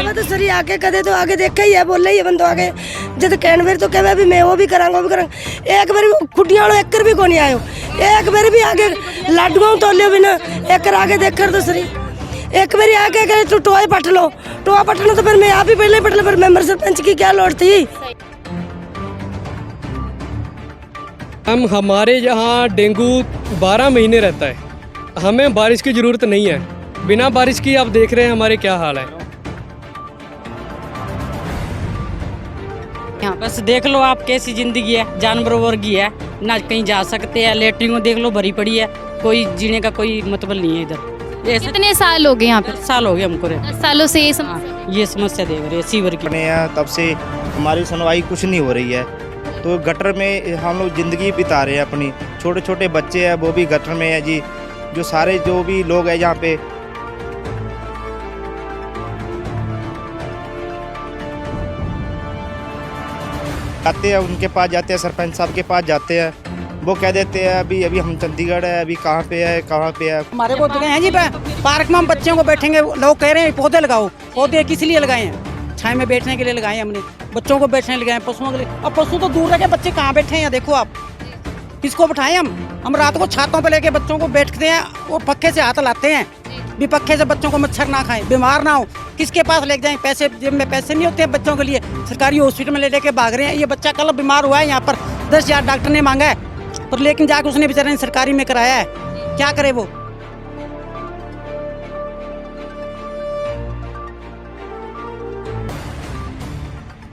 आवा तो सरी आके कदे तो आगे देखा ही है, बोले ही बंदो आगे जब कहन फिर तो कहे भी मैं वो भी करांगा वो भी करांगा। एक बार खुटिया वालों एक भी को नहीं आयो, एक बार भी आगे लाडुआ तोलियो भी ना एक आगे देख कर तो सरी एक बार आके कहे तू टोए पट लो, टोआ पटना तो फिर मैं आप ही पहले पट लो, फिर मेंबर सरपंच की क्या लोड़ थी। हमारे यहाँ डेंगू 12 महीने रहता है, हमें बारिश की ज़रूरत नहीं है। बिना बारिश की आप देख रहे हैं हमारे क्या हाल है। यहाँ बस देख लो आप कैसी जिंदगी है, जानवरों वर्गी है, ना कहीं जा सकते हैं। लेटरिन देख लो भरी पड़ी है, कोई जीने का कोई मतलब नहीं है इधर। कितने साल हो गए यहाँ पे? 10 साल हो गए हमको 10 सालों से ये समस्या देख रहे हैं सीवर की। बने हैं तब से हमारी सुनवाई कुछ नहीं हो रही है, तो गटर में हम लोग ज़िंदगी बिता रहे हैं अपनी। छोटे छोटे बच्चे हैं वो भी गटर में है जी, जो सारे जो भी लोग हैं यहाँ पे आते हैं, उनके पास जाते हैं, सरपंच साहब के पास जाते हैं, वो कह देते हैं अभी अभी हम चंडीगढ़ है, अभी कहाँ पे है। हमारे को जगह है जी पार्क में हम बच्चों को बैठेंगे, लोग कह रहे हैं पौधे लगाओ, पौधे किस लिए लगाए हैं? छाए में बैठने के लिए लगाए हमने, बच्चों को बैठने लगाए, पशुओं के लिए। अब पशु तो दूर रखे, बच्चे कहाँ बैठे हैं देखो आप, किसको बैठाएं हम रात को छातों पे लेके बच्चों को बैठते हैं और पक्के से हाथ लाते हैं भी पक्के से बच्चों को मच्छर ना खाएं, बीमार ना हो। किसके पास ले जाएं? पैसे जेब में पैसे नहीं होते हैं बच्चों के लिए, सरकारी हॉस्पिटल में ले लेके भाग रहे हैं। ये बच्चा कल बीमार हुआ है यहाँ पर, 10,000 डॉक्टर ने मांगा है, पर लेकिन जाकर उसने बेचारे ने सरकारी में कराया है, क्या करे वो।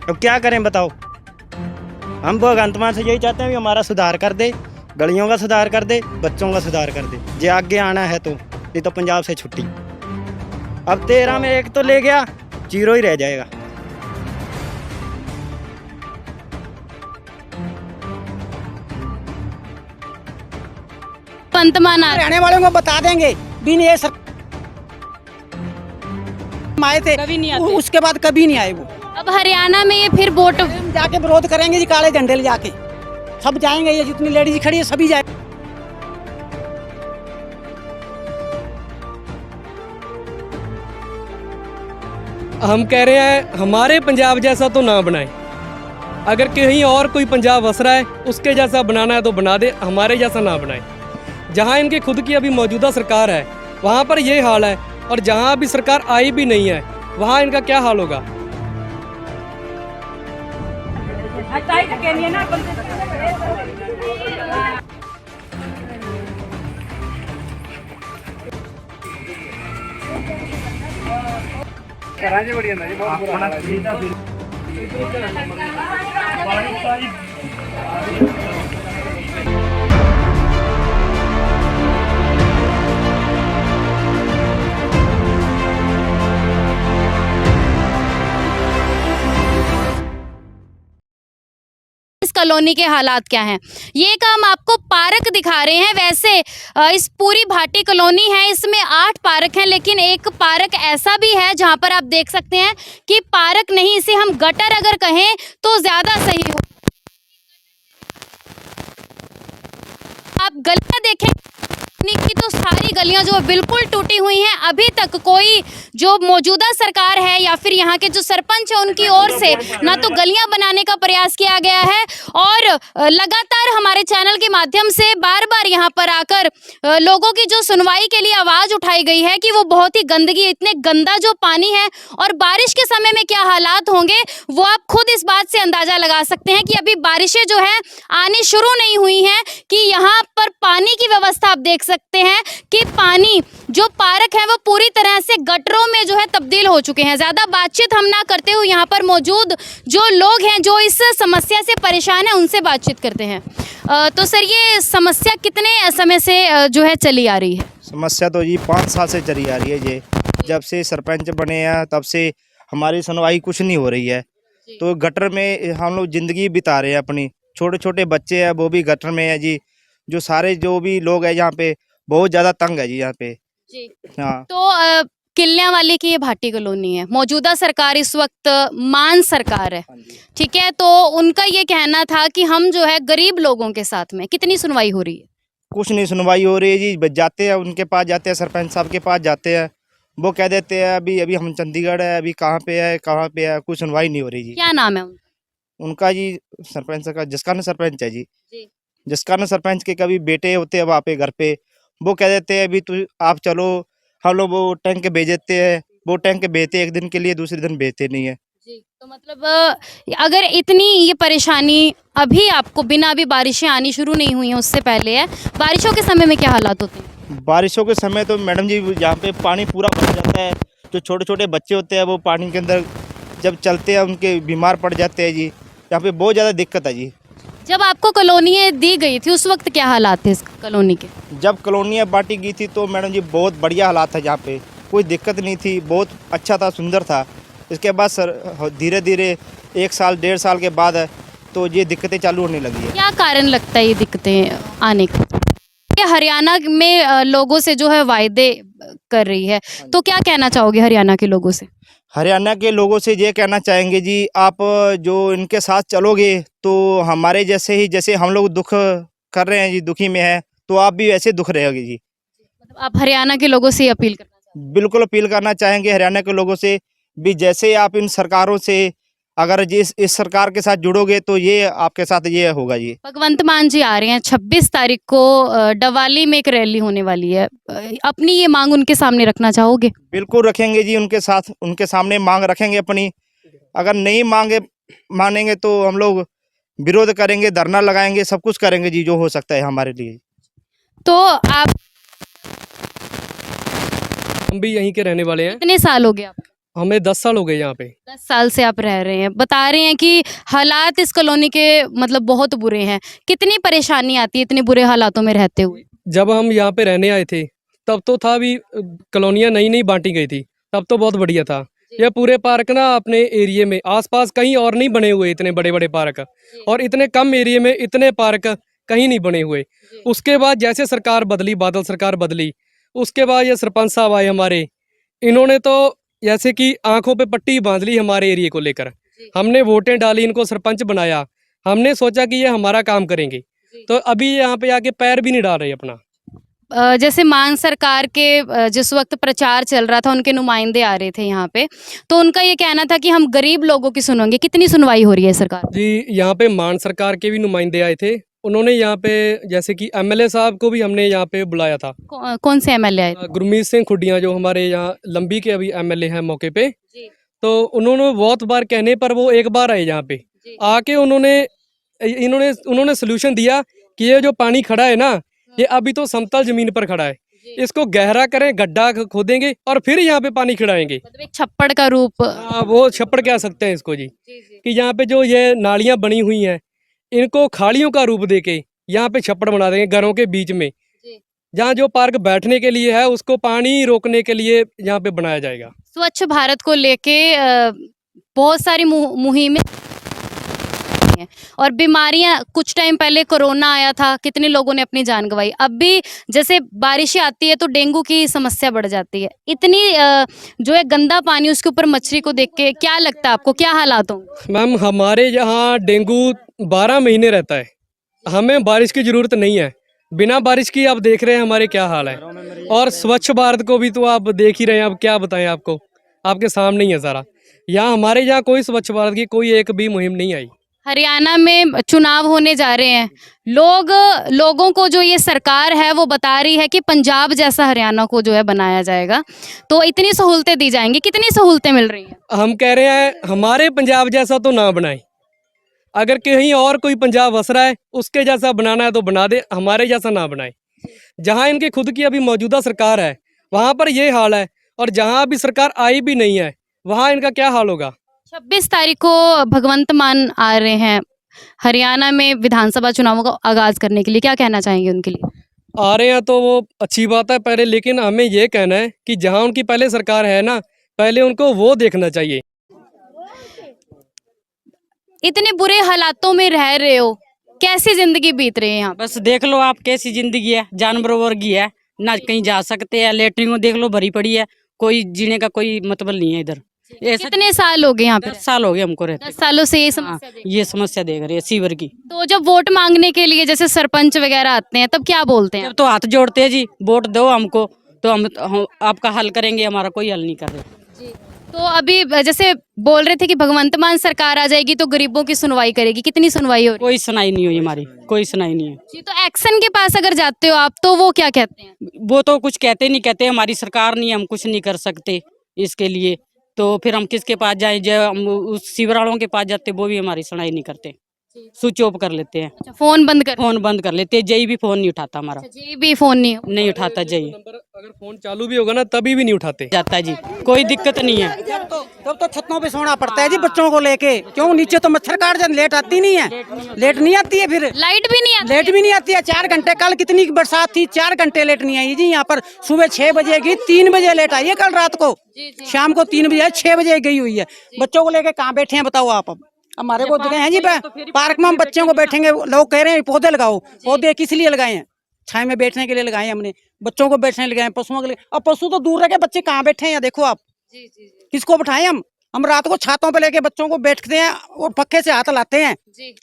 अब क्या करें बताओ, हम भगवंत मान से यही चाहते हैं कि हमारा सुधार कर दे, गलियों का सुधार कर दे, बच्चों का सुधार कर दे। जे आगे आना है तो, नहीं तो पंजाब से छुट्टी। अब 13 में एक तो ले गया, 0 ही रह जाएगा। पंतमाना रहने वालों को बता देंगे भी नहीं, ये आए थे कभी नहीं आते। उसके बाद कभी नहीं आए वो। अब हरियाणा में ये फिर वोट जाके विरोध करेंगे जी, काले झंडे ले जाके सब जाएंगे, ये जितनी लेडीज खड़ी है सभी जाए। हम कह रहे हैं हमारे पंजाब जैसा तो ना बनाए, अगर कहीं और कोई पंजाब बस रहा है उसके जैसा बनाना है तो बना दे, हमारे जैसा ना बनाए। जहाँ इनकी खुद की अभी मौजूदा सरकार है वहाँ पर ये हाल है, और जहाँ अभी सरकार आई भी नहीं है वहाँ इनका क्या हाल होगा। इस कॉलोनी के हालात क्या हैं, ये काम आपको पार्क दिखा रहे हैं। वैसे इस पूरी भाटी कॉलोनी है, इसमें 8 पार्क हैं, लेकिन एक पार्क ऐसा भी है जहां पर आप देख सकते हैं कि पार्क नहीं, इसे हम गटर अगर कहें तो ज़्यादा सही हो। आप गलियां देखें की तो सारी गलियां जो बिल्कुल टूटी हुई हैं। अभी तक कोई जो मौजूदा सरकार है या फिर यहाँ के जो सरपंच है उनकी ओर से ना तो गलियां बनाने का प्रयास किया गया है, और लगातार हमारे चैनल के माध्यम से बार बार यहाँ पर आकर लोगों की जो सुनवाई के लिए आवाज़ उठाई गई है कि वो बहुत ही गंदगी, इतने गंदा जो पानी है और बारिश के समय में क्या हालात होंगे, वो आप खुद इस बात से अंदाज़ा लगा सकते हैं कि अभी बारिशें जो है आनी शुरू नहीं हुई हैं कि यहाँ पर पानी की व्यवस्था आप देख सकते हैं कि पानी जो पार्क है वो पूरी तरह से गटरों में जो है तब्दील हो चुके हैं। ज़्यादा बातचीत हम ना करते हुए यहाँ पर मौजूद जो लोग हैं जो इस समस्या से परेशान हैं उनसे बातचीत करते हैं। तो सर, ये समस्या कितने समय से जो है चली आ रही है? समस्या तो जी 5 साल से चली आ रही है जी, जब से सरपंच बने हैं तब से हमारी सुनवाई कुछ नहीं हो रही है, तो गटर में हम लोग ज़िंदगी बिता रहे हैं अपनी। छोटे छोटे बच्चे हैं वो भी गटर में है जी, जो सारे जो भी लोग हैं यहाँ पे बहुत ज़्यादा तंग है जी यहाँ पे जी। हाँ। तो किलियां वाली की ये भाटी कॉलोनी है, मौजूदा सरकार इस वक्त मान सरकार है, ठीक है, तो उनका ये कहना था कि हम जो है गरीब लोगों के साथ में। कितनी सुनवाई हो रही है? कुछ नहीं सुनवाई हो रही है जी, जाते हैं उनके पास जाते हैं, सरपंच साहब के पास जाते हैं, वो कह देते हैं अभी अभी हम चंडीगढ़ है, अभी कहाँ पे है, कुछ सुनवाई नहीं हो रही जी। क्या नाम है उनका? उनका जी सरपंच का जिसका सरपंच है जी, जी। जिसका सरपंच के कभी बेटे होते हैं वहाँ पे घर पे, वो कह देते हैं अभी तू आप चलो, हम लोग वो टैंक भेज देते हैं, वो टैंक भेजते एक दिन के लिए, दूसरे दिन भेजते नहीं है जी। तो मतलब अगर इतनी ये परेशानी अभी आपको बिना अभी बारिशें आनी शुरू नहीं हुई हैं उससे पहले है, बारिशों के समय में क्या हालात होते हैं? बारिशों के समय तो मैडम जी यहाँ पे पानी पूरा भर जाता है, जो छोटे छोटे बच्चे होते हैं वो पानी के अंदर जब चलते हैं उनके बीमार पड़ जाते हैं जी, यहाँ पे बहुत ज़्यादा दिक्कत है जी। जब आपको कॉलोनियाँ दी गई थी उस वक्त क्या हालात थे इस कॉलोनी के? जब कॉलोनियाँ बांटी गई थी तो मैडम जी बहुत बढ़िया हालात था, यहाँ पे कोई दिक्कत नहीं थी, बहुत अच्छा था, सुंदर था। इसके बाद सर धीरे धीरे 1 साल 1.5 साल के बाद तो ये दिक्कतें चालू होने लगी है। क्या कारण लगता है ये दिक्कतें आने का? ये हरियाणा में लोगों से जो है वायदे कर रही है, तो क्या कहना चाहोगे हरियाणा के लोगों से? हरियाणा के लोगों से ये कहना चाहेंगे जी, आप जो इनके साथ चलोगे तो हमारे जैसे ही, जैसे हम लोग दुख कर रहे हैं जी, दुखी में है, तो आप भी वैसे दुख रहेगी जी। मतलब आप हरियाणा के लोगों से अपील करना चाहते हैं? बिल्कुल अपील करना चाहेंगे हरियाणा के लोगों से भी, जैसे आप इन सरकारों से अगर इस सरकार के साथ जुड़ोगे तो ये आपके साथ ये होगा जी। भगवंत मान जी आ रहे हैं 26 तारीख को, डवाली में एक रैली होने वाली है, अपनी ये मांग उनके सामने रखना चाहोगे? बिल्कुल रखेंगे जी, उनके साथ उनके सामने मांग रखेंगे अपनी। अगर नहीं मानेंगे तो हम लोग विरोध करेंगे, धरना लगाएंगे, सब कुछ करेंगे जी जो हो सकता है हमारे लिए। तो आप हम भी यहीं के रहने वाले हैं, कितने साल हो गए आप? हमें 10 साल हो गए यहाँ पे। 10 साल से आप रह रहे हैं, बता रहे हैं कि हालात इस कॉलोनी के मतलब बहुत बुरे हैं। कितनी परेशानी आती है इतने बुरे हालातों में रहते हुए? जब हम यहाँ पे रहने आए थे तब तो था भी, कॉलोनियाँ नई नई बांटी गई थी, तब तो बहुत बढ़िया था। ये पूरे पार्क ना अपने एरिया में आसपास कहीं और नहीं बने हुए, इतने बड़े बड़े पार्क, और इतने कम एरिया में इतने पार्क कहीं नहीं बने हुए। उसके बाद जैसे सरकार बदली, बादल सरकार बदली, उसके बाद ये सरपंच साहब आए हमारे, इन्होंने तो जैसे कि आंखों पे पट्टी बांध ली हमारे एरिया को लेकर। हमने वोटें डाली, इनको सरपंच बनाया, हमने सोचा कि ये हमारा काम करेंगे, तो अभी यहाँ पे आके पैर भी नहीं डाल रहे अपना। जैसे मान सरकार के जिस वक्त प्रचार चल रहा था उनके नुमाइंदे आ रहे थे यहाँ पे, तो उनका ये कहना था कि हम गरीब लोगों की सुनेंगे। कितनी सुनवाई हो रही है सरकार? जी, यहाँ पे मान सरकार के भी नुमाइंदे आए थे, उन्होंने यहाँ पे जैसे कि एमएलए साहब को भी हमने यहाँ पे बुलाया था। कौन से एमएलए आए थे? गुरमीत सिंह खुडिया जो हमारे यहाँ लंबी के अभी एमएलए हैं मौके पे, तो उन्होंने बहुत बार कहने पर वो एक बार आए यहाँ पे, आके उन्होंने सोल्यूशन दिया कि ये जो पानी खड़ा है ना, ये अभी तो समतल जमीन पर खड़ा है, इसको गहरा करें, गड्ढा खोदेंगे और फिर यहाँ पे पानी खिड़ाएंगे। मतलब एक छप्पड़ का रूप। वो छप्पड़ कह सकते हैं इसको जी, कि यहाँ पे जो ये नालियाँ बनी हुई हैं इनको खाड़ियों का रूप देके यहाँ पे छप्पड़ बना देंगे घरों के बीच में, जहाँ जो पार्क बैठने के लिए है उसको पानी रोकने के लिए यहाँ पे बनाया जाएगा। स्वच्छ भारत को लेके बहुत सारी मुहिमें हैं और बीमारियां, कुछ टाइम पहले कोरोना आया था, कितने लोगों ने अपनी जान गंवाई। अब भी जैसे बारिशें आती है तो डेंगू की समस्या बढ़ जाती है। इतनी जो है गंदा पानी, उसके ऊपर मछली को देख के क्या लगता है आपको, क्या हालात होंगे? मैम, हमारे यहाँ डेंगू 12 महीने रहता है, हमें बारिश की ज़रूरत नहीं है। बिना बारिश की आप देख रहे हैं हमारे क्या हाल है, और स्वच्छ भारत को भी तो आप देख ही रहे हैं। अब क्या बताएं आपको, आपके सामने ही है सारा। यहाँ हमारे यहाँ कोई स्वच्छ भारत की कोई एक भी मुहिम नहीं आई। हरियाणा में चुनाव होने जा रहे हैं, लोगों को जो ये सरकार है वो बता रही है कि पंजाब जैसा हरियाणा को जो है बनाया जाएगा, तो इतनी सहूलतें दी जाएंगी। कितनी सहूलतें मिल रही हैं? हम कह रहे हैं हमारे पंजाब जैसा तो ना बनाए, अगर कहीं और कोई पंजाब बस रहा है उसके जैसा बनाना है तो बना दे, हमारे जैसा ना बनाए। जहाँ इनकी खुद की अभी मौजूदा सरकार है वहाँ पर ये हाल है, और जहाँ अभी सरकार आई भी नहीं है वहाँ इनका क्या हाल होगा। 26 तारीख को भगवंत मान आ रहे हैं हरियाणा में विधानसभा चुनावों का आगाज करने के लिए, क्या कहना चाहेंगे उनके लिए? आ रहे हैं तो वो अच्छी बात है पहले, लेकिन हमें ये कहना है कि जहाँ उनकी पहले सरकार है ना, पहले उनको वो देखना चाहिए। इतने बुरे हालातों में रह रहे हो, कैसी जिंदगी बीत रही है यहाँ? बस देख लो आप कैसी जिंदगी है, जानवरों वर्गी है, ना कहीं जा सकते हैं, लेटरिन देख लो भरी पड़ी है, कोई जीने का कोई मतलब नहीं है इधर। ऐसा कितने साल हो गए यहाँ पे? 10 साल हो गए हमको रहते। 10 सालों से ये हाँ, समस्या ये समस्या देख रही है सीवर की। तो जब वोट मांगने के लिए जैसे सरपंच वगैरह आते हैं तब क्या बोलते हैं? जब तो हाथ जोड़ते हैं जी, वोट दो हमको, तो हम आपका हल करेंगे, हमारा कोई हल नहीं कर रहे। जी। तो अभी जैसे बोल रहे थे कि भगवंत मान सरकार आ जाएगी तो गरीबों की सुनवाई करेगी, कितनी सुनवाई हो रही है? कोई सुनाई नहीं हुई हमारी, कोई सुनाई नहीं है। जी, तो एक्शन के पास अगर जाते हो आप तो वो क्या कहते हैं? वो तो कुछ कहते नहीं, कहते हमारी सरकार नहीं, हम कुछ नहीं कर सकते इसके लिए। तो फिर हम किसके पास जाएं? जब हम उस शिविर वालों के पास जाते वो भी हमारी सुनाई नहीं करते, स्विच ऑफ कर लेते हैं, अच्छा, फोन बंद कर। फोन बंद कर लेते हैं। जई भी फोन नहीं उठाता हमारा, जी भी फोन नहीं उठाता जई नंबर अगर फोन चालू भी होगा ना तभी भी नहीं उठाते। जाता है जी, कोई दिक्कत नहीं है। तब तो छतों पे सोना पड़ता है जी बच्चों को लेके। क्यों? नीचे तो मच्छर काट जाते, लेट आती नहीं है, लेट नहीं आती है, फिर लाइट भी नहीं आती। लेट भी नहीं आती है। 4 घंटे, कल कितनी बरसात थी, 4 घंटे लेट नहीं आई जी। यहाँ पर सुबह 6 बजे की 3 बजे लेट आई है, कल रात को शाम को 3 बजे 6 बजे गई हुई है। बच्चों को लेके कहाँ बैठे हैं बताओ आप? अब हमारे को जगह है जी, पार्क में हम बच्चों को बैठेंगे, लोग कह रहे हैं पौधे लगाओ। पौधे किस लिए लगाए हैं? छाई में बैठने के लिए लगाए हमने, बच्चों को बैठने लगाए, पशुओं के लिए। अब पशु तो दूर रह के, बच्चे कहाँ बैठे हैं देखो आप। किसको बैठाएं हम रात को छातों पे लेके बच्चों को बैठते हैं और पक्के से हाथ लाते हैं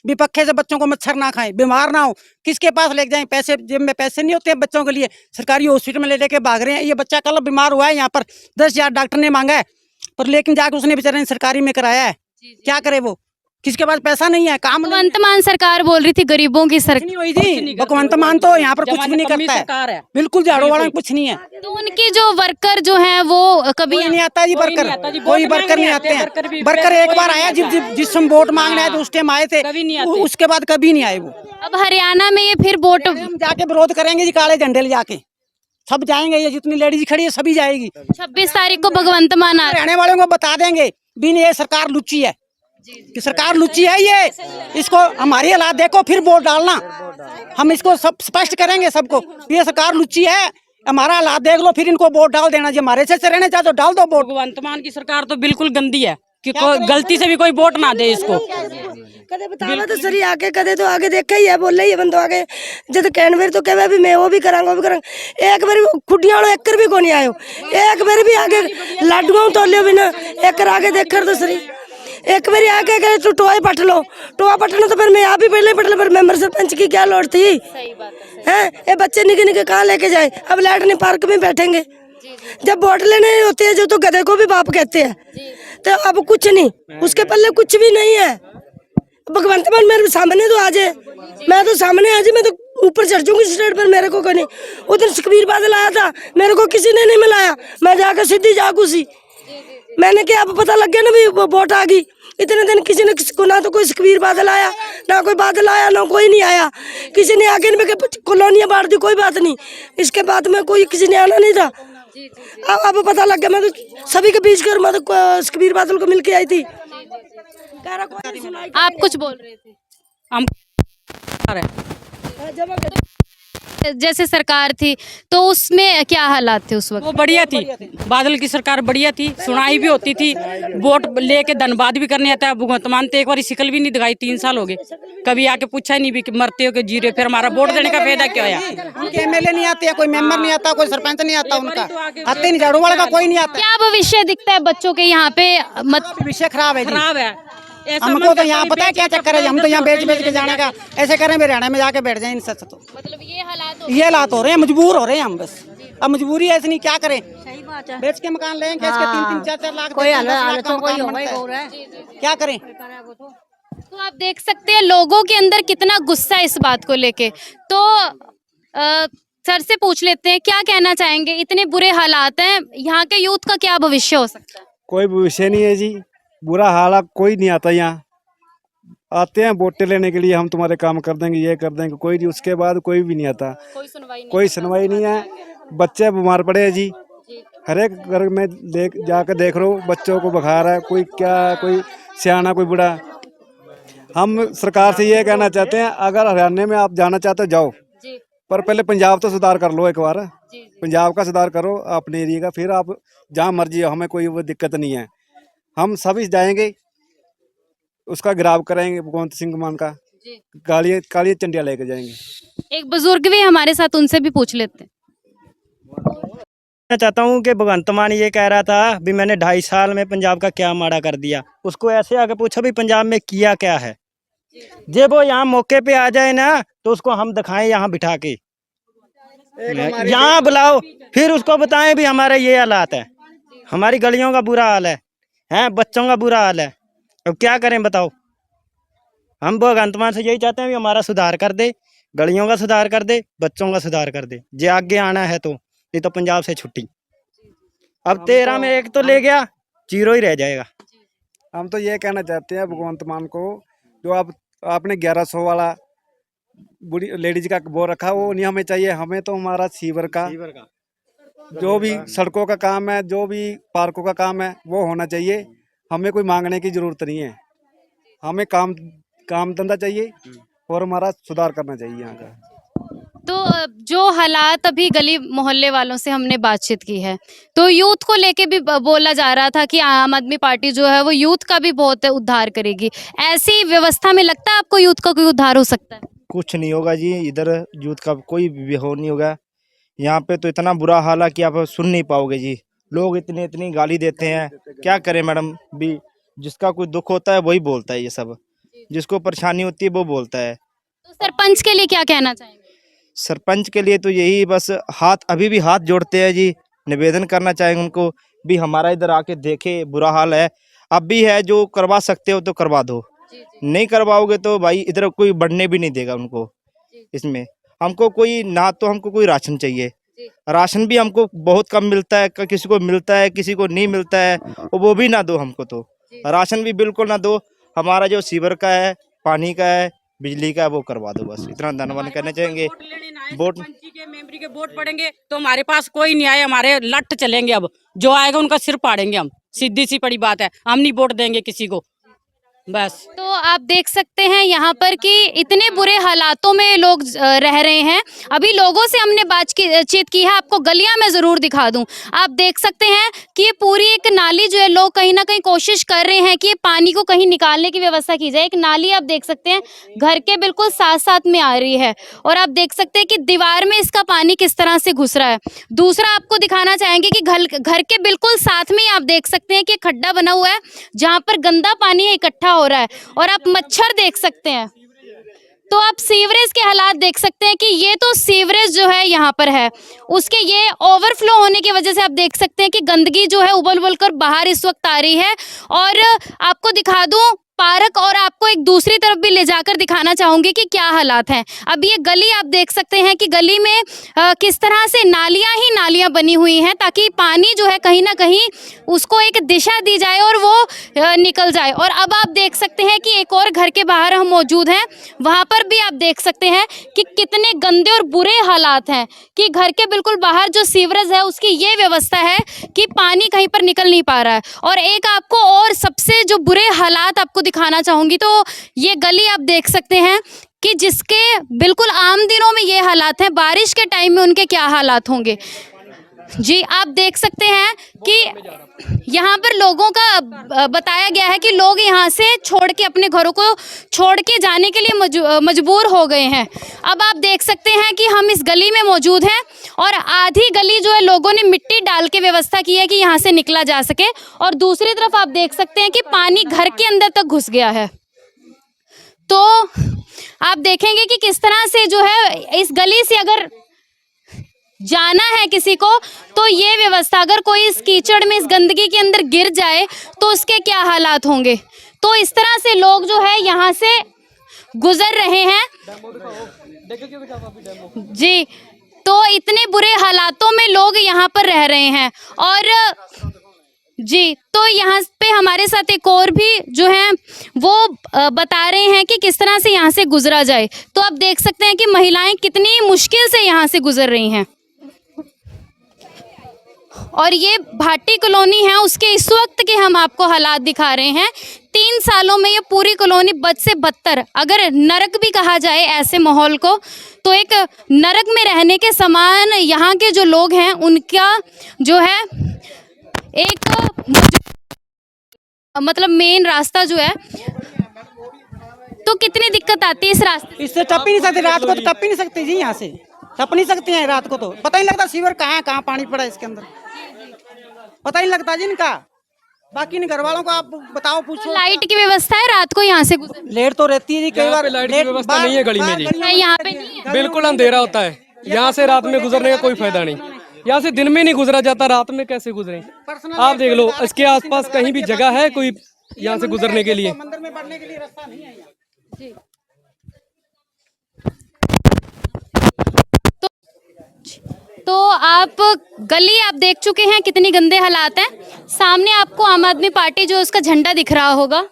भी पक्के से बच्चों को मच्छर ना खाएं, बीमार ना हो। किसके पास लेके जाएं? पैसे जेब में पैसे नहीं होते हैं बच्चों के लिए, सरकारी हॉस्पिटल में ले लेके भाग रहे हैं। ये बच्चा कल बीमार हुआ है, यहाँ पर 10,000 डॉक्टर ने मांगा है, पर लेकिन जाके उसने बेचारे ने सरकारी में कराया है। क्या करे वो? किसके पास पैसा नहीं है, काम नहीं है। भगवंत मान सरकार बोल रही थी गरीबों की सरकार। नहीं हुई जी, भगवंत मान तो यहाँ पर कुछ भी नहीं करता है, बिल्कुल झाड़ू वाला कुछ नहीं है। तो उनकी जो वर्कर जो हैं वो कभी कोई नहीं आता जी, वर्कर कोई वर्कर नहीं आते हैं। वर्कर एक बार आया जिस हम वोट मांगने आए थे उस टाइम आए थे, उसके बाद कभी नहीं आए वो। अब हरियाणा में ये फिर वोट हम जाके विरोध करेंगे जी, काले झंडे ले जाके सब जाएंगे। ये जितनी लेडीज खड़ी है सभी जाएगी। 26 तारीख को भगवंत मान आ रहा है। रहने वालों को बता देंगे भी ये सरकार लुच्ची है, कि सरकार लुच्ची है। ये इसको हमारी हालात देखो फिर वोट डालना। हम इसको सब स्पष्ट करेंगे सबको, ये सरकार लुच्ची है, हमारा हालात देख लो फिर इनको वोट डाल देना। जो हमारे से रहने चाहे तो डाल दो वोट। भगवंत मान की सरकार तो बिल्कुल गंदी है कि गलती से भी कोई वोट ना दे इसको। कदे बतावा तो सरी आके, कदे तो आगे देखा ही है, बोल ही है बंदो आगे जब कहने फिर तो कहे भी मैं वो भी करांगा वो भी करांगा। एक बार खुडिया वालों एक भी को नहीं आयो, एक बार भी आगे लाडुआ तोलियो भी ना, एक आगे देख तो सरी एक बार आके कहे तू टोए पट लो, टोआ पटना तो फिर मैं आप ही पहले पट लो, फिर मेंबर सरपंच की क्या लोड़ थी? हैं ये बच्चे निके निके कहाँ लेके जाए? अब लैटरिन पार्क में बैठेंगे। जब वोट लेने होते हैं जो तो गधे को भी बाप कहते हैं, तो अब कुछ नहीं, उसके पल्ले कुछ भी नहीं है। भगवंत मान मेरे सामने तो आ जाए, मैं तो सामने आ जाए, मैं तो ऊपर चढ़ जाऊंगी स्टेट पर। मेरे को कोई नहीं, उधर सुखबीर बादल आया था, मेरे को किसी ने नहीं मिलाया, मैं जाकर सीधी जागूसी। मैंने क्या अब पता लग गया ना भी वोट आ गई। इतने दिन किसी ने किसी को, ना तो कोई सुखबीर बादल आया, ना कोई बादल आया, ना कोई नहीं आया। किसी ने आके कॉलोनियां बांट दी, कोई बात नहीं। इसके बाद में कोई किसी ने आना नहीं था। अब पता लग गया, मैं तो सभी के बीच कर, मैं तो सुखबीर बादल को मिल के आई थी। आप कुछ बोल रहे थे? हम जैसे सरकार थी तो उसमें क्या हालात थे उस वक्त? वो बढ़िया थी, बादल की सरकार बढ़िया थी, सुनाई भी होती थी, वोट लेके धनबाद भी करने आता है। भगवंत मान तो एक बार शिकल भी नहीं दिखाई, 3 साल हो गए, कभी आके पूछा नहीं भी कि मरते हो कि जी रहे। फिर हमारा वोट देने का फायदा क्या है? उनके एमएलए नहीं आते हैं, कोई मेंबर नहीं आता, कोई सरपंच नहीं आता, उनका आते नहीं, झाड़ू वाला का कोई नहीं आता। क्या भविष्य दिखता है बच्चों के यहाँ पे? विषय खराब है जी। खराब है। हमको तो यहाँ पता है क्या चक्कर है, हम तो यहाँ बेच के जाने का ऐसे करें, हरियाणा में जाके बैठ जाए इनसे। तो मतलब ये हालात हो रहे हैं, मजबूर हो रहे हैं हम बस। अब मजबूरी है, ऐसे नहीं क्या करें, बेच के मकान लेंगे, इसके 3-3, 4-4 लाख कोई क्या करें। तो आप देख सकते हैं लोगों के अंदर कितना गुस्सा है इस बात को लेके। तो सर से पूछ लेते हैं, क्या कहना चाहेंगे? इतने बुरे हालात हैं, यहाँ के यूथ का क्या भविष्य हो सकता है? कोई भविष्य नहीं है जी, बुरा हाल। कोई नहीं आता यहाँ, आते हैं वोटें लेने के लिए, हम तुम्हारे काम कर देंगे, ये कर देंगे, कोई नहीं। उसके बाद कोई भी नहीं आता, कोई सुनवाई नहीं है। बच्चे बीमार पड़े हैं जी, हर एक घर में जाकर देख लो, बच्चों को बुखार है, कोई क्या, कोई सियाना, कोई बूढ़ा। हम सरकार से ये कहना चाहते हैं, अगर हरियाणा में आप जाना चाहते हो जाओ, पर पहले पंजाब तो सुधार कर लो एक बार। पंजाब का सुधार करो अपने एरिया का, फिर आप जहाँ मर्जी हो, हमें कोई वो दिक्कत नहीं है। हम सभी जाएंगे, उसका गिराव करेंगे, भगवंत सिंह मान का काली चंडिया लेके जाएंगे। एक बुजुर्ग भी हमारे साथ, उनसे भी पूछ लेते हैं। मैं चाहता हूँ कि भगवंत मान ये कह रहा था भी मैंने 2.5 साल में पंजाब का क्या माड़ा कर दिया, उसको ऐसे आके पूछा भी पंजाब में किया क्या है। जब वो यहाँ मौके पे आ जाए ना तो उसको हम दिखाएं यहाँ बिठा के। यहाँ बुलाओ, फिर उसको बताएं भी हमारे ये हालात है, हमारी गलियों का बुरा हाल है, हैं बच्चों का बुरा हाल है। अब क्या करें बताओ। हम भगवंत मान से यही चाहते हैं भी हमारा सुधार कर दे, गलियों का सुधार कर दे, बच्चों का सुधार कर दे। जे आगे आना है तो, नहीं तो पंजाब से छुट्टी। अब 13 में एक तो ले गया, 0 ही रह जाएगा। हम तो ये कहना चाहते हैं भगवंत मान को, जो आप आपने 1100 वाला बुढ़ी लेडीज का वो रखा, वो नहीं हमें चाहिए। हमें तो हमारा सीवर का जो भी सड़कों का काम है, जो भी पार्कों का काम है, वो होना चाहिए। हमें कोई मांगने की जरूरत नहीं है, हमें काम धंधा चाहिए और हमारा सुधार करना चाहिए यहाँ का। तो जो हालात अभी गली मोहल्ले वालों से हमने बातचीत की है, तो यूथ को लेके भी बोला जा रहा था कि आम आदमी पार्टी जो है वो यूथ का भी बहुत उद्धार करेगी। ऐसी व्यवस्था में लगता है आपको यूथ का कोई उद्धार हो सकता है? कुछ नहीं होगा जी, इधर यूथ का कोई भी हो नहीं होगा। यहाँ पे तो इतना बुरा हाल है कि आप सुन नहीं पाओगे जी। लोग इतनी गाली देते हैं, क्या करें मैडम भी। जिसका कोई दुख होता है वही बोलता है ये सब, जिसको परेशानी होती है वो बोलता है। तो सरपंच के लिए क्या कहना चाहेंगे? सरपंच के लिए तो यही बस अभी भी हाथ जोड़ते हैं जी। निवेदन करना चाहेंगे उनको भी, हमारा इधर आके देखे, बुरा हाल है। अब भी है, जो करवा सकते हो तो करवा दो, नहीं करवाओगे तो भाई इधर कोई बढ़ने भी नहीं देगा उनको। इसमें हमको कोई राशन चाहिए। राशन भी हमको बहुत कम मिलता है, किसी को मिलता है, किसी को नहीं मिलता है, वो भी ना दो हमको। तो राशन भी बिल्कुल ना दो। हमारा जो सीवर का है, पानी का है, बिजली का है, वो करवा दो बस। इतना धन्यवाद करना चाहेंगे। वोट के मेंबरी के वोट पड़ेंगे तो हमारे पास कोई नहीं आए, हमारे लट चलेंगे। अब जो आएगा उनका सिर पाड़ेंगे हम, सीधी सी बड़ी बात है। हम नहीं वोट देंगे किसी को बस। तो आप देख सकते हैं यहाँ पर कि इतने बुरे हालातों में लोग रह रहे हैं। अभी लोगों से हमने बातचीत की है, आपको गलियां मैं ज़रूर दिखा दूं। आप देख सकते हैं कि ये पूरी एक नाली जो है, लोग कहीं ना कहीं कोशिश कर रहे हैं कि ये पानी को कहीं निकालने की व्यवस्था की जाए। एक नाली आप देख सकते हैं घर के बिल्कुल साथ साथ में आ रही है, और आप देख सकते हैं कि दीवार में इसका पानी किस तरह से घुस रहा है। दूसरा आपको दिखाना चाहेंगे कि घर के बिल्कुल साथ में आप देख सकते हैं कि खड्डा बना हुआ है जहाँ पर गंदा पानी इकट्ठा हो रहा है, और आप मच्छर देख सकते हैं। तो आप सीवरेज के हालात देख सकते हैं कि ये तो सीवरेज जो है यहाँ पर है, उसके ये ओवरफ्लो होने की वजह से आप देख सकते हैं कि गंदगी जो है उबल उबल कर बाहर इस वक्त आ रही है। और आपको दिखा दूं पार्क, और आपको एक दूसरी तरफ भी ले जाकर दिखाना चाहूंगी कि क्या हालात हैं। अब ये गली आप देख सकते हैं कि गली में किस तरह से नालियां ही नालियां बनी हुई हैं, ताकि पानी जो है कहीं ना कहीं उसको एक दिशा दी जाए और वो निकल जाए। और अब आप देख सकते हैं कि एक और घर के बाहर हम मौजूद हैं, वहाँ पर भी आप देख सकते हैं कि कितने गंदे और बुरे हालात हैं कि घर के बिल्कुल बाहर जो सीवरेज है उसकी ये व्यवस्था है कि पानी कहीं पर निकल नहीं पा रहा है। और एक आपको और सबसे जो बुरे हालात आपको दिखाना चाहूंगी, तो ये गली आप देख सकते हैं कि जिसके बिल्कुल आम दिनों में ये हालात हैं, बारिश के टाइम में उनके क्या हालात होंगे। जी आप देख सकते हैं कि यहाँ पर लोगों का बताया गया है कि लोग यहाँ से छोड़ के, अपने घरों को छोड़ के जाने के लिए मजबूर हो गए हैं। अब आप देख सकते हैं कि हम इस गली में मौजूद हैं, और आधी गली जो है लोगों ने मिट्टी डाल के व्यवस्था की है कि यहाँ से निकला जा सके, और दूसरी तरफ आप देख सकते हैं कि पानी घर के अंदर तक घुस गया है। तो आप देखेंगे कि किस तरह से जो है इस गली से अगर जाना है किसी को, तो ये व्यवस्था, अगर कोई इस कीचड़ में, इस गंदगी के अंदर गिर जाए तो उसके क्या हालात होंगे। तो इस तरह से लोग जो है यहाँ से गुजर रहे हैं जी। तो इतने बुरे हालातों में लोग यहाँ पर रह रहे हैं। और जी तो यहाँ पे हमारे साथ एक और भी जो है वो बता रहे हैं कि किस तरह से यहाँ से गुजरा जाए। तो आप देख सकते हैं कि महिलाएं कितनी मुश्किल से यहाँ से गुजर रही हैं। और ये भाटी कॉलोनी है, उसके इस वक्त के हम आपको हालात दिखा रहे हैं। 3 सालों में ये पूरी कॉलोनी बद से बदतर, अगर नरक भी कहा जाए ऐसे माहौल को, तो एक नरक में रहने के समान यहाँ के जो लोग हैं उनका जो है एक मतलब मेन रास्ता जो है, तो कितनी दिक्कत आती है इस रास्ते। इससे टप ही नहीं सकते, रात को तो टप ही नहीं सकते जी, यहाँ से टप नहीं सकते हैं रात को, तो पता ही नहीं लगता सीवर कहाँ है, कहाँ पानी पड़ा है इसके अंदर, पता ही नहीं लगता जी इनका। बाकी इन घर वालों को आप बताओ, पूछो। लाइट की व्यवस्था है रात को यहाँ से गुजरने? लेट तो रहती है जी, कई बार लाइट की व्यवस्था नहीं है गली में जी, यहाँ पे नहीं है। बिल्कुल अंधेरा होता है। यहाँ से रात में गुजरने का कोई फायदा नहीं। यहाँ से दिन में नहीं गुजरा जाता, रात में कैसे गुजरे? आप देख लो, इसके आसपास कहीं भी जगह है कोई यहाँ से गुजरने के लिए? मंदिर में बढ़ने के लिए रास्ता नहीं है यहाँ। तो आप गली आप देख चुके हैं कितनी गंदे हालात हैं। सामने आपको आम आदमी पार्टी जो उसका झंडा दिख रहा होगा,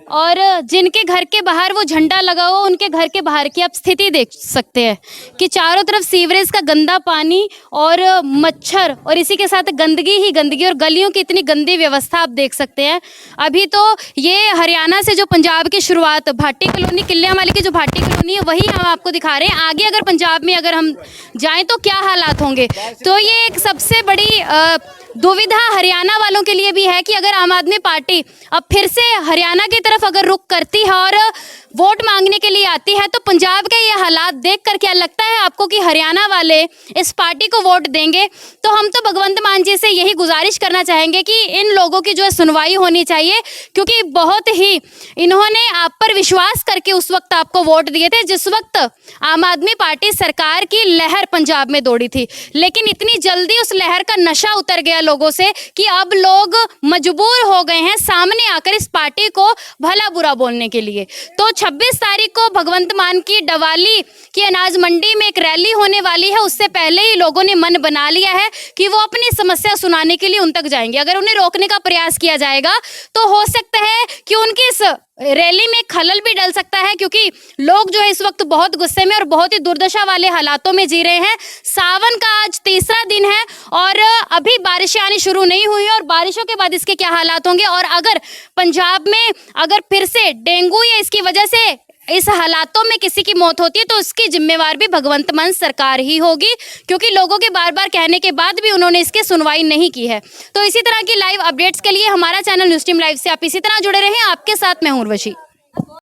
और जिनके घर के बाहर वो झंडा लगा हुआ, उनके घर के बाहर की आप स्थिति देख सकते हैं कि चारों तरफ सीवरेज का गंदा पानी और मच्छर, और इसी के साथ गंदगी ही गंदगी, और गलियों की इतनी गंदी व्यवस्था आप देख सकते हैं। अभी तो ये हरियाणा से जो पंजाब की शुरुआत भाटी कॉलोनी, किल्लियाँवाली की जो भाटी कॉलोनी है, वही हम आपको दिखा रहे हैं। आगे अगर पंजाब में अगर हम जाएँ तो क्या हालात होंगे। तो ये एक सबसे बड़ी दुविधा हरियाणा वालों के लिए भी है कि अगर आम आदमी पार्टी अब फिर से हरियाणा की तरफ अगर रुख करती है और वोट मांगने के लिए आती है, तो पंजाब के ये हालात देखकर क्या लगता है आपको कि हरियाणा वाले इस पार्टी को वोट देंगे? तो हम तो भगवंत मान जी से यही गुजारिश करना चाहेंगे कि इन लोगों की जो है सुनवाई होनी चाहिए, क्योंकि बहुत ही इन्होंने आप पर विश्वास करके उस वक्त आपको वोट दिए थे जिस वक्त आम आदमी पार्टी सरकार की लहर पंजाब में दौड़ी थी। लेकिन इतनी जल्दी उस लहर का नशा उतर गया लोगों से कि अब लोग मजबूर हो गए हैं सामने आकर इस पार्टी को भला बुरा बोलने के लिए। तो 26 तारीख को भगवंत मान की डवाली की अनाज मंडी में एक रैली होने वाली है। उससे पहले ही लोगों ने मन बना लिया है कि वो अपनी समस्या सुनाने के लिए उन तक जाएंगे। अगर उन्हें रोकने का प्रयास किया जाएगा तो हो सकता है कि उनकी इस रैली में खलल भी डल सकता है, क्योंकि लोग जो है इस वक्त बहुत गुस्से में और बहुत ही दुर्दशा वाले हालातों में जी रहे हैं। सावन का आज तीसरा दिन है और अभी बारिशें आनी शुरू नहीं हुई है, और बारिशों के बाद इसके क्या हालात होंगे। और अगर पंजाब में अगर फिर से डेंगू या इसकी वजह से इस हालातों में किसी की मौत होती है तो उसकी जिम्मेवार भी भगवंत मान सरकार ही होगी, क्योंकि लोगों के बार बार कहने के बाद भी उन्होंने इसकी सुनवाई नहीं की है। तो इसी तरह की लाइव अपडेट्स के लिए हमारा चैनल न्यूज़ टीम लाइव से आप इसी तरह जुड़े रहें। आपके साथ मैं हूं उर्वशी।